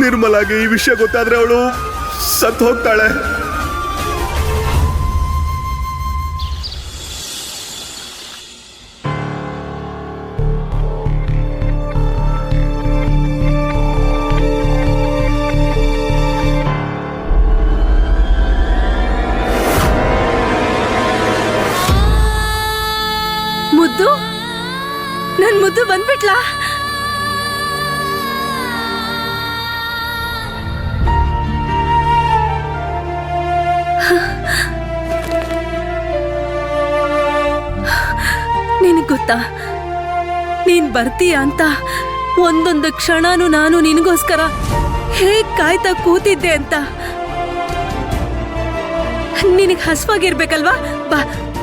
ನಿರ್ಮಲಾಗೆ ಈ ವಿಷಯ ಗೊತ್ತಾದ್ರೆ ಅವಳು ಸತ್ತು ಹೋಗ್ತಾಳೆ. ಮುದ್ದು, ನನ್ ಮುದ್ದು ಬಂದ್ಬಿಟ್ಲಾ? ನಿನಗ್ ಗೊತ್ತಾ, ನೀನ್ ಬರ್ತೀಯ ಅಂತ ಒಂದೊಂದು ಕ್ಷಣನೂ ನಾನು ನಿನಗೋಸ್ಕರ ಹೇಗ್ ಕಾಯ್ತಾ ಕೂತಿದ್ದೆ ಅಂತ. ನಿನಗ್ ಹಸ್ವಾಗಿರ್ಬೇಕಲ್ವಾ? ಬಾ,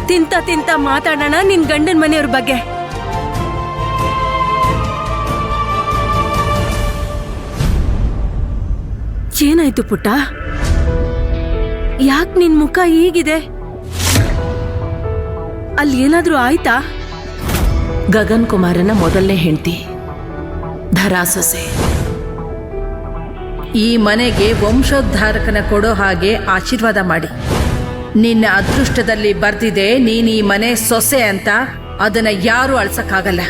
ತಿಂತ ತಿಂತ ಮಾತಾಡೋಣ ನಿನ್ ಗಂಡನ್ ಮನೆಯವ್ರ ಬಗ್ಗೆ. ಏನಾಯ್ತು ಪುಟ್ಟ? ಯಾಕ್ ನಿನ್ ಮುಖ ಹೀಗಿದೆ? ಅಲ್ಲಿ ಏನಾದ್ರೂ ಆಯ್ತಾ? ಗಗನ್ ಕುಮಾರನ ಮೊದಲನೇ ಹೆಂಡತಿ ಧರಾ ಸೊಸೆ. ಈ ಮನೆಗೆ ವಂಶೋದ್ಧಾರಕನ ಕೊಡೋ ಹಾಗೆ ಆಶೀರ್ವಾದ ಮಾಡಿ. ನಿನ್ನ ಅದೃಷ್ಟದಲ್ಲಿ ಬರ್ದಿದೆ ನೀನ್ ಈ ಮನೆ ಸೊಸೆ ಅಂತ. ಅದನ್ನ ಯಾರು ಅಳ್ಸಕ್ಕಾಗಲ್ಲ.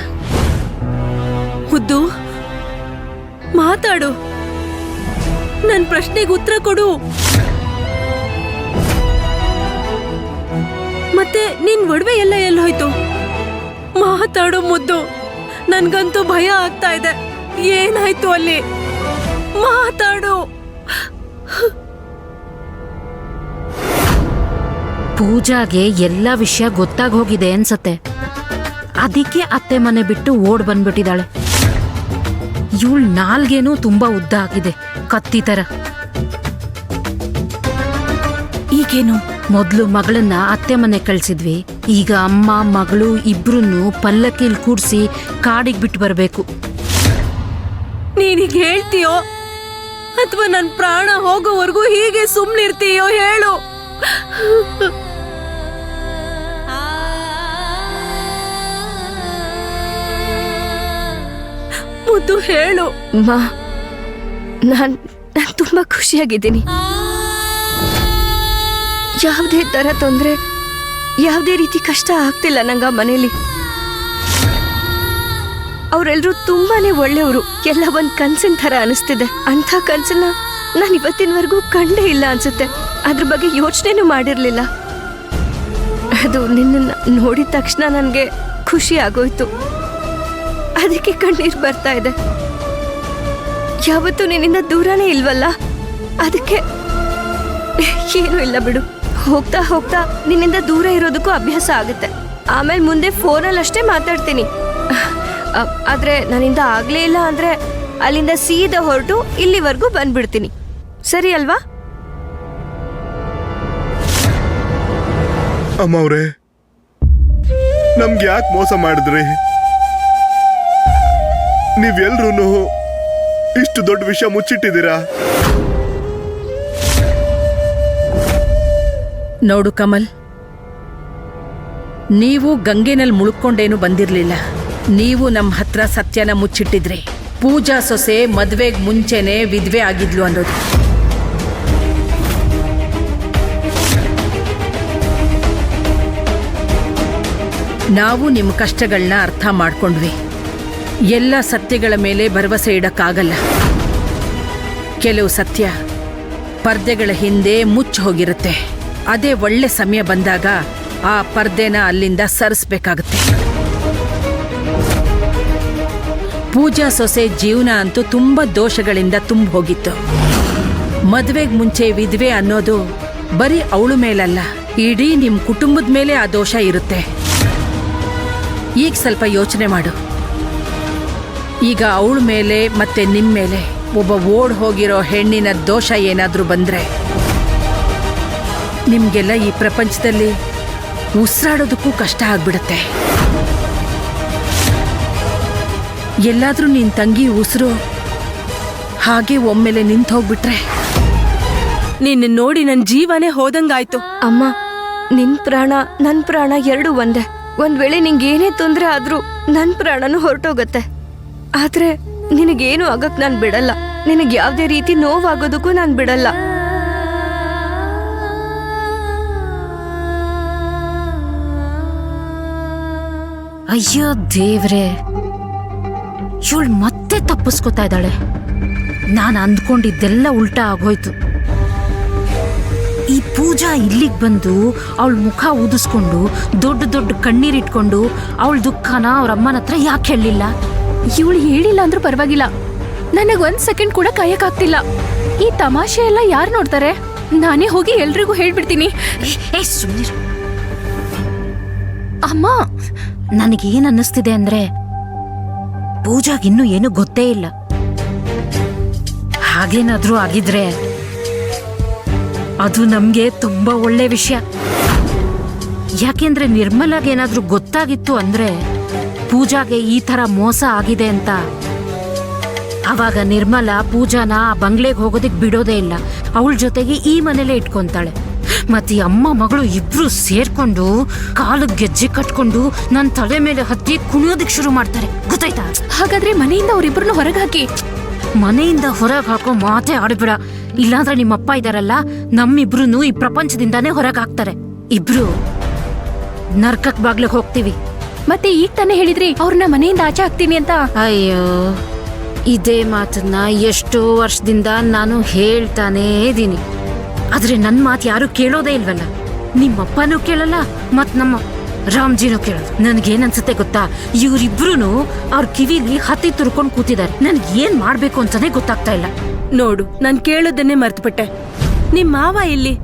ಮುದ್ದು, ಮಾತಾಡು, ನನ್ ಪ್ರಶ್ನೆಗೆ ಉತ್ತರ ಕೊಡು. ಮತ್ತೆ ನಿನ್ ಒಡವೆ ಎಲ್ಲ ಎಲ್ಲೋಯ್ತು? ಮಾತಾಡು ಮುದ್ದು, ನನ್ಗಂತೂ ಭಯ ಆಗ್ತಾ ಇದೆ. ಏನಾಯ್ತು ಅಲ್ಲಿ? ಮಾತಾಡು. ಪೂಜಾಗೆ ಎಲ್ಲ ವಿಷಯ ಗೊತ್ತಾಗೋಗಿದೆ ಅನ್ಸತ್ತೆ. ಅದಕ್ಕೆ ಅತ್ತೆ ಮನೆ ಬಿಟ್ಟು ಓಡ್ ಬಂದ್ಬಿಟ್ಟಿದ್ದಾಳೆ. ಇವಳು ನಾಲ್ಗೇನೂ ತುಂಬಾ ಉದ್ದ ಆಗಿದೆ, ಕತ್ತಿ ತರ. ಈಗೇನು? ಮೊದ್ಲು ಮಗಳನ್ನ ಅತ್ತೆ ಮನೆ ಕಳ್ಸಿದ್ವಿ, ಈಗ ಅಮ್ಮ ಮಗಳು ಇಬ್ರನ್ನು ಪಲ್ಲಕ್ಕಿಲ್ ಕೂಡ್ಸಿ ಕಾಡಿಗೆ ಬಿಟ್ಟು ಬರಬೇಕು. ನೀನೀಗ ಹೇಳ್ತೀಯೋ ಅಥವಾ ನನ್ ಪ್ರಾಣ ಹೋಗೋವರೆಗೂ ಹೀಗೆ ಸುಮ್ನಿರ್ತೀಯೋ ಹೇಳು. ಮುದ್ದು ಹೇಳು. ನಾನ್ ತುಂಬಾ ಖುಷಿಯಾಗಿದ್ದೀನಿ. ಯಾವುದೇ ತರ ತೊಂದ್ರೆ, ಯಾವುದೇ ರೀತಿ ಕಷ್ಟ ಆಗ್ತಿಲ್ಲ ನಂಗ ಮನೇಲಿ. ಅವರೆಲ್ಲರೂ ತುಂಬಾನೇ ಒಳ್ಳೆಯವರು. ಎಲ್ಲ ಒಂದ್ ಕನ್ಸಿನ ತರ ಅನಿಸ್ತಿದೆ. ಅಂಥ ಕನ್ಸನ್ನ ನಾನು ಇವತ್ತಿನವರೆಗೂ ಕಂಡೇ ಇಲ್ಲ ಅನ್ಸುತ್ತೆ. ಅದ್ರ ಬಗ್ಗೆ ಯೋಚನೆನೂ ಮಾಡಿರ್ಲಿಲ್ಲ. ಅದು ನಿನ್ನ ನೋಡಿದ ತಕ್ಷಣ ನನಗೆ ಖುಷಿ ಆಗೋಯ್ತು. ಅದಕ್ಕೆ ಕಣ್ಣೀರು ಬರ್ತಾ ಇದೆ. ಯಾವತ್ತೂ ನಿನ್ನಿಂದ ದೂರನೇ ಇಲ್ವಲ್ಲ, ಅದಕ್ಕೆ ಏನೂ ಇಲ್ಲ ಬಿಡು. ಹೋಗ್ತಾ ಹೋಗ್ತಾ ನಿನ್ನಿಂದ ದೂರ ಇರೋದಕ್ಕೂ ಅಭ್ಯಾಸ ಆಗುತ್ತೆ. ಆಮೇಲೆ ಮುಂದೆ ಫೋನಲ್ಲಿ ಅಷ್ಟೇ ಮಾತಾಡ್ತೀನಿ. ಆದ್ರೆ ನನ್ನಿಂದ ಆಗ್ಲೇ ಇಲ್ಲ ಅಂದ್ರೆ ಅಲ್ಲಿಂದ ಸೀದಾ ಹೊರಟು ಇಲ್ಲಿವರೆಗೂ ಬಂದ್ಬಿಡ್ತೀನಿ. ಸರಿ ಅಲ್ವಾ? ಅಮ್ಮ ಅವ್ರೆ, ನಮ್ಗೆ ಯಾಕೆ ಮೋಸ ಮಾಡಿದ್ರಿ? ನೀವೆಲ್ರೂ ಇಷ್ಟು ದೊಡ್ಡ ವಿಷಯ ಮುಚ್ಚಿಟ್ಟಿದ್ದೀರಾ. ನೋಡು ಕಮಲ್, ನೀವು ಗಂಗೆನಲ್ಲಿ ಮುಳುಕೊಂಡೇನು ಬಂದಿರ್ಲಿಲ್ಲ. ನೀವು ನಮ್ಮ ಹತ್ರ ಸತ್ಯನ ಮುಚ್ಚಿಟ್ಟಿದ್ರಿ. ಪೂಜಾ ಸೊಸೆ ಮದ್ವೆಗ್ ಮುಂಚೆನೆ ವಿಧವೆ ಆಗಿದ್ಲು ಅನ್ನೋದು. ನಾವು ನಿಮ್ಮ ಕಷ್ಟಗಳನ್ನ ಅರ್ಥ ಮಾಡ್ಕೊಂಡ್ವಿ. ಎಲ್ಲ ಸತ್ಯಗಳ ಮೇಲೆ ಭರವಸೆ ಇಡಕ್ಕಾಗಲ್ಲ. ಕೆಲವು ಸತ್ಯ ಪರ್ದೆಗಳ ಹಿಂದೆ ಮುಚ್ಚಿ ಹೋಗಿರುತ್ತೆ. ಅದೇ ಒಳ್ಳೆ ಸಮಯ ಬಂದಾಗ ಆ ಪರ್ದೆನ ಅಲ್ಲಿಂದ ಸರಿಸ್ಬೇಕಾಗತ್ತೆ. ಪೂಜಾ ಸೊಸೆ ಜೀವನ ಅಂತೂ ತುಂಬ ದೋಷಗಳಿಂದ ತುಂಬ ಹೋಗಿತ್ತು. ಮದುವೆಗೆ ಮುಂಚೆ ವಿಧವೆ ಅನ್ನೋದು ಬರೀ ಅವಳು ಮೇಲಲ್ಲ, ಇಡೀ ನಿಮ್ಮ ಕುಟುಂಬದ ಮೇಲೆ ಆ ದೋಷ ಇರುತ್ತೆ. ಈಗ ಸ್ವಲ್ಪ ಯೋಚನೆ ಮಾಡು. ಈಗ ಅವಳ ಮೇಲೆ ಮತ್ತೆ ನಿಮ್ಮ ಮೇಲೆ ಒಬ್ಬ ಓಡ್ ಹೋಗಿರೋ ಹೆಣ್ಣಿನ ದೋಷ ಏನಾದರೂ ಬಂದರೆ ನಿಮಗೆಲ್ಲ ಈ ಪ್ರಪಂಚದಲ್ಲಿ ಉಸಿರಾಡೋದಕ್ಕೂ ಕಷ್ಟ ಆಗ್ಬಿಡುತ್ತೆ. ಎಲ್ಲಾದ್ರೂ ನಿನ್ ತಂಗಿ ಉಸಿರು ಹಾಗೆ ಒಮ್ಮೆಲೆ ನಿಂತು ಹೋಗ್ಬಿಟ್ರೆ? ನಿನ್ನ ನೋಡಿ ನನ್ನ ಜೀವನೇ ಹೋದಂಗಾಯ್ತು. ಅಮ್ಮ, ನಿನ್ ಪ್ರಾಣ ನನ್ ಪ್ರಾಣ ಎರಡು ಒಂದೇ. ಒಂದ್ ವೇಳೆ ನಿಂಗೇನೇ ತೊಂದ್ರೆ ಆದ್ರೂ ನನ್ ಪ್ರಾಣನೂ ಹೊರಟೋಗತ್ತೆ. ಆದ್ರೆ ನಿನಗೇನು ಆಗಕ್ ನಾನ್ ಬಿಡಲ್ಲ. ನಿನಗೆ ಯಾವುದೇ ರೀತಿ ನೋವಾಗೋದಕ್ಕೂ ನಾನು ಬಿಡಲ್ಲ. ಅಯ್ಯೋ ದೇವ್ರೆ, ಇವಳು ಮತ್ತೆ ತಪ್ಪಿಸ್ಕೊತಾ ಇದ್ದಾಳೆ. ನಾನು ಅಂದ್ಕೊಂಡಿದ್ದೆಲ್ಲ ಉಲ್ಟಾ ಆಗೋಯ್ತು. ಈ ಪೂಜಾ ಇಲ್ಲಿಗೆ ಬಂದು ಅವಳ ಮುಖ ಊದಿಸ್ಕೊಂಡು ದೊಡ್ಡ ದೊಡ್ಡ ಕಣ್ಣೀರಿಟ್ಕೊಂಡು ಅವಳ ದುಃಖನ ಅವ್ರ ಅಮ್ಮನ ಹತ್ರ ಯಾಕೆ ಹೇಳಲಿಲ್ಲ? ಇವಳು ಹೇಳಿಲ್ಲ ಅಂದ್ರೂ ಪರವಾಗಿಲ್ಲ, ನನಗೊಂದ್ ಸೆಕೆಂಡ್ ಕೂಡ ಕಾಯಕ್ಕಾಗ್ತಿಲ್ಲ. ಈ ತಮಾಷೆ ಎಲ್ಲ ಯಾರು ನೋಡ್ತಾರೆ? ನಾನೇ ಹೋಗಿ ಎಲ್ರಿಗೂ ಹೇಳ್ಬಿಡ್ತೀನಿ. ಏ ಸುಮ್ಮನಿರು. ಅಮ್ಮ, ನನಗೇನ್ ಅನ್ನಿಸ್ತಿದೆ ಅಂದ್ರೆ ಪೂಜಾಗಿನ್ನೂ ಏನು ಗೊತ್ತೇ ಇಲ್ಲ. ಹಾಗೇನಾದ್ರೂ ಆಗಿದ್ರೆ ಅದು ನಮ್ಗೆ ತುಂಬಾ ಒಳ್ಳೆ ವಿಷಯ. ಯಾಕೆಂದ್ರೆ ನಿರ್ಮಲಾಗೇನಾದ್ರೂ ಗೊತ್ತಾಗಿತ್ತು ಅಂದ್ರೆ ಪೂಜಾಗೆ ಈ ತರ ಮೋಸ ಆಗಿದೆ ಅಂತ, ಅವಾಗ ನಿರ್ಮಲಾ ಪೂಜಾನ ಆ ಬಂಗ್ಲೆಗೆ ಹೋಗೋದಕ್ಕೆ ಬಿಡೋದೇ ಇಲ್ಲ. ಅವಳ ಜೊತೆಗೆ ಈ ಮನೇಲೆ ಇಟ್ಕೊಂತಾಳೆ. ಮತ್ತೆ ಈ ಅಮ್ಮ ಮಗಳು ಇಬ್ರು ಸೇರ್ಕೊಂಡು ಕಾಲಿಗೆ ಗೆಜ್ಜೆ ಕಟ್ಕೊಂಡು ನನ್ನ ತಲೆ ಮೇಲೆ ಹತ್ತಿ ಕುಣಿಯೋದಕ್ಕೆ ಶುರು ಮಾಡ್ತಾರೆ. ಗೊತ್ತಾಯ್ತಾ? ಹಾಗಾದ್ರೆ ಮನೆಯಿಂದ ಅವರಿಬ್ಬರನ್ನು ಹೊರಗೆ ಹಾಕಿ. ಮನೆಯಿಂದ ಹೊರಗೆ ಹಾಕೋ ಮಾತೇ ಆಡ್ಬೇಡ. ಇಲ್ಲಾಂದ್ರೆ ನಿಮ್ಮಪ್ಪ ಇದಾರಲ್ಲ, ನಮ್ಮಿಬ್ರು ಈ ಪ್ರಪಂಚದಿಂದಾನೇ ಹೊರಗೆ ಹಾಕ್ತಾರೆ. ಇಬ್ರು ನರ್ಕಕ್ ಬಾಗ್ಲಿಗೆ ಹೋಗ್ತೀವಿ. ಮತ್ತೆ ಈಗ ತಾನೇ ಹೇಳಿದ್ರಿ ಅವ್ರನ್ನ ಮನೆಯಿಂದ ಆಚೆ ಹಾಕ್ತೀನಿ ಅಂತ. ಅಯ್ಯೋ, ಇದೇ ಮಾತನ್ನ ಎಷ್ಟೋ ವರ್ಷದಿಂದ ನಾನು ಹೇಳ್ತಾನೇ ಇದೀನಿ. ಆದ್ರೆ ನನ್ ಮಾತು ಯಾರು ಕೇಳೋದೇ ಇಲ್ವಲ್ಲ. ನಿಮ್ಮಪ್ಪನೂ ಕೇಳಲ್ಲ, ಮತ್ ನಮ್ಮ ರಾಮ್ಜಿನೂ ಕೇಳೋದು. ನನ್ಗೇನನ್ಸುತ್ತೆ ಗೊತ್ತಾ, ಇವ್ರಿಬ್ರು ಅವ್ರ ಕಿವಿಲಿ ಹತ್ತಿ ತುರ್ಕೊಂಡು ಕೂತಿದ್ದಾರೆ. ನನ್ಗೆ ಏನ್ ಮಾಡ್ಬೇಕು ಅಂತಾನೆ ಗೊತ್ತಾಗ್ತಾ ಇಲ್ಲ. ನೋಡು, ನಾನ್ ಕೇಳೋದನ್ನೇ ಮರ್ತ್ಬಿಟ್ಟೆ. ನಿಮ್ ಮಾವ ಇಲ್ಲಿ?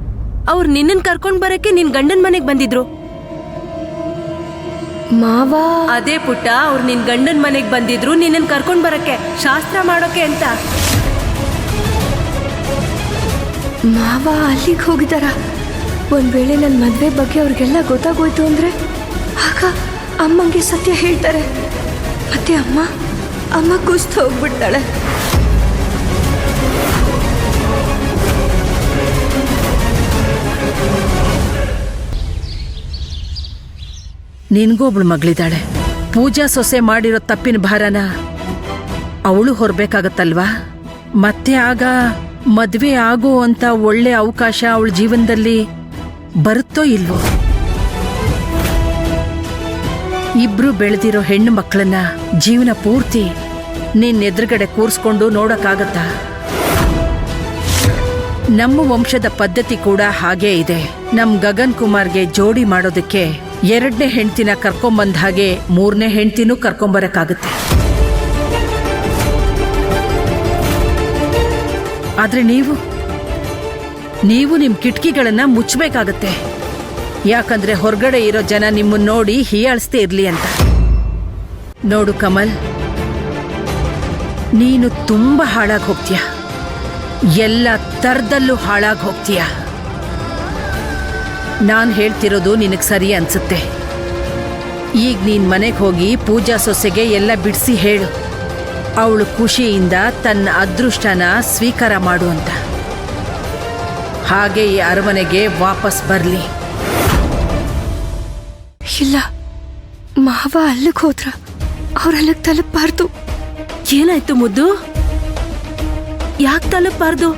ಅವ್ರು ನಿನ್ನನ್ ಕರ್ಕೊಂಡ್ ಬರಕ್ಕೆ ನಿನ್ ಗಂಡನ್ ಮನೆಗ್ ಬಂದಿದ್ರು. ಮಾವ? ಅದೇ ಪುಟ್ಟ, ಅವ್ರು ನಿನ್ ಗಂಡನ್ ಮನೆಗ್ ಬಂದಿದ್ರು ನಿನ್ನನ್ ಕರ್ಕೊಂಡ್ ಬರಕ್ಕೆ, ಶಾಸ್ತ್ರ ಮಾಡೋಕೆ ಅಂತ. ಮಾವ ಅಲ್ಲಿಗೆ ಹೋಗಿದಾರ? ಒಂದ್ ವೇಳೆ ನನ್ನ ಮದ್ವೆ ಬಗ್ಗೆ ಅವ್ರಿಗೆಲ್ಲ ಗೊತ್ತಾಗೋಯ್ತು ಅಂದ್ರೆ ಆಗ ಅಮ್ಮಂಗೆ ಸತ್ಯ ಹೇಳ್ತಾರೆ. ಮತ್ತೆ ಅಮ್ಮ ಕುಸ್ತು ಹೋಗ್ಬಿಡ್ತಾಳೆ. ನಿನ್ಗೊಬ್ಳು ಮಗಳಿದ್ದಾಳೆ. ಪೂಜಾ ಸೊಸೆ ಮಾಡಿರೋ ತಪ್ಪಿನ ಭಾರನ ಅವಳು ಹೊರಬೇಕಾಗತ್ತಲ್ವಾ? ಮತ್ತೆ ಆಗ ಮದ್ವೆ ಆಗೋ ಅಂತ ಒಳ್ಳೆ ಅವಕಾಶ ಅವಳ ಜೀವನದಲ್ಲಿ ಬರುತ್ತೋ ಇಲ್ವೋ? ಇಬ್ರು ಬೆಳೆದಿರೋ ಹೆಣ್ಣು ಮಕ್ಕಳನ್ನ ಜೀವನ ಪೂರ್ತಿ ನಿನ್ನ ಎದುರುಗಡೆ ಕೂರಿಸ್ಕೊಂಡು ನೋಡಕ್ಕಾಗತ್ತಾ? ನಮ್ಮ ವಂಶದ ಪದ್ಧತಿ ಕೂಡ ಹಾಗೇ ಇದೆ. ನಮ್ ಗಗನ್ ಕುಮಾರ್ಗೆ ಜೋಡಿ ಮಾಡೋದಕ್ಕೆ 2ನೇ ಹೆಂಡ್ತಿನ ಕರ್ಕೊಂಬಂದ ಹಾಗೆ 3ನೇ ಹೆಂಡ್ತಿನೂ ಕರ್ಕೊಂಬರಕ್ಕಾಗತ್ತೆ. ಆದ್ರೆ ನೀವು ನಿಮ್ ಕಿಟಕಿಗಳನ್ನ ಮುಚ್ಚಬೇಕಾಗತ್ತೆ. ಯಾಕಂದ್ರೆ ಹೊರಗಡೆ ಇರೋ ಜನ ನಿಮ್ಮನ್ನ ನೋಡಿ ಹೀಯಾಳಿಸ್ದೇ ಇರ್ಲಿ ಅಂತ. ನೋಡು ಕಮಲ್, ನೀನು ತುಂಬಾ ಹಾಳಾಗಿ ಹೋಗ್ತೀಯ. ಎಲ್ಲ ತರದಲ್ಲೂ ಹಾಳಾಗಿ ಹೋಗ್ತೀಯ. ನಾನ್ ಹೇಳ್ತಿರೋದು ನಿನಗ್ ಸರಿ ಅನ್ಸುತ್ತೆ. ಈಗ ನೀನ್ ಮನೆಗೆ ಹೋಗಿ ಪೂಜಾ ಸೊಸೆಗೆ ಎಲ್ಲ ಬಿಡಿಸಿ ಹೇಳು, ಅವಳು ಖುಷಿಯಿಂದ ತನ್ನ ಅದೃಷ್ಟನ ಸ್ವೀಕಾರ ಮಾಡು ಅಂತ. ಹಾಗೆ ಈ ಅರಮನೆಗೆ ವಾಪಸ್ ಬರ್ಲಿ. ಇಲ್ಲ, ಮಾವ ಅಲ್ಲಿಗೆ ಹೋದ್ರ ಅವ್ರಲ್ಲಿಗೆ ತಲುಪಬಾರ್ದು. ಏನಾಯ್ತು ಮುದ್ದು? ಯಾಕೆ ತಲುಪಬಾರ್ದು?